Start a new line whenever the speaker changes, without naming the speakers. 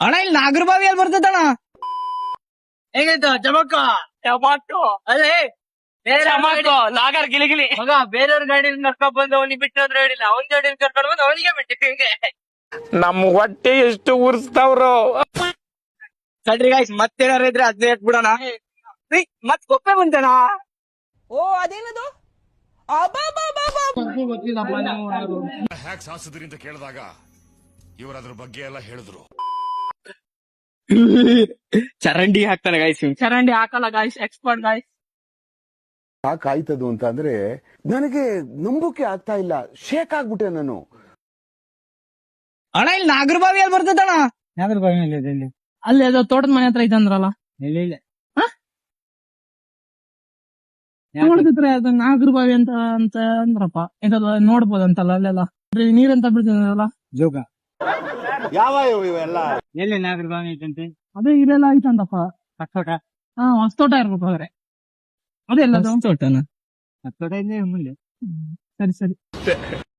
ಅಣ್ಣ ಇಲ್ಲಿ ನಾಗರಬಾವಿ ಎಲ್ಲಿ ಬರ್ತದಣ್ಣ?
ಹೇಗಾಯ್ತು ಚಮಕ
ಟಮಾಟೋ
ಅದೇ ಬೇರೆ
ಟಮಾಟೋ ನಾಗರ್ ಗಿಲಿಗಿಲಿ.
ಮಗ ಬೇರೆಯವ್ರ ಗಾಡಿ ಕರ್ಕೊಂಡ್ ಬಂದು ಅವನಿಗೆ ಬಿಟ್ಟು ಅಂದ್ರೆ ಹೇಳಿಲ್ಲ, ಅವನ್ ಗಾಡಿ ಕರ್ಕೊಂಡ್ ಬಂದು ಅವನಿಗೆ ಬಿಟ್ಟು ಹಿಂಗೆ.
ನಮ್ ಹೊಟ್ಟೆ ಎಷ್ಟು ಉರ್ಸ್ತಾವ್ರು.
ಸಡ್ರಿ ಗಾಯ್ಸ್ ಮತ್ತೇನಾರ ಇದ್ರೆ ಅದೇ ಬಿಡೋಣ. ಮತ್ ಗೊಪ್ಪೆ ಬಂತಣ.
ಓ ಅದೇನದು
ಹ್ಯಾಕ್ ಸಾಸಿದ್ರಿ ಅಂತ ಕೇಳಿದಾಗ ಇವರು ಅದ್ರ ಬಗ್ಗೆ ಎಲ್ಲ ಹೇಳಿದ್ರು.
ಚರಂಡಿ ಹಾಕ್ತಾನೆ ಗಾಯ್ಸ್.
ಚರಂಡಿ ಹಾಕಲ್ಲ ಗಾಯ್ಸ್, ಎಕ್ಸ್ಪರ್ಟ್ ಗಾಯ್ಸ್.
ಯಾಕಾಯ್ತದು ಅಂತ ಅಂದ್ರೆ ನನಗೆ ನಂಬೋಕೆ ಆಗ್ತಾ ಇಲ್ಲ, ಶೇಕ್ ಆಗ್ಬಿಟ್ಟೆ ನಾನು.
ಅಣ್ಣ ಇಲ್ಲಿ ನಾಗರಬಾವಿ ಎಲ್ಲಿ ಬರ್ತದಣ್ಣ?
ನಾಗರಬಾವಿ ಇಲ್ಲಿ
ಅಲ್ಲಿ ಅದು ತೋಟದ ಮನೆ ಹತ್ರ ಇದಂದ್ರಲ್ಲ,
ಇಲ್ಲ
ನೋಡಿದ್ರೆ ಅದು ನಾಗರಬಾವಿ ಅಂತ ಅಂತ ಅಂದ್ರಪ್ಪ. ಎಂತದ ನೋಡ್ಬೋದಂತಲ್ಲ ಅಲ್ಲೆಲ್ಲ ನೀರಂತ ಬೀಳ್ತದಲ್ಲ
ಜೋಗ
ಯಾವ ಇವೆಲ್ಲ
ಎಲ್ಲಿ ನಾಗರಬಾವಿ ಐತಂತೆ?
ಅದೇ ಇಲ್ಲೆಲ್ಲ ಐತಂತಪ್ಪ.
ಹತ್ತೋಟ
ಹೊಸತೋಟ ಇರ್ಬೇಕು ಹಾಗಾದ್ರೆ. ಅದೆಲ್ಲ
ತೋಟನ
ಹತ್ತೋಟ ಇದೆ ಮುಂದೆ.
ಸರಿ ಸರಿ.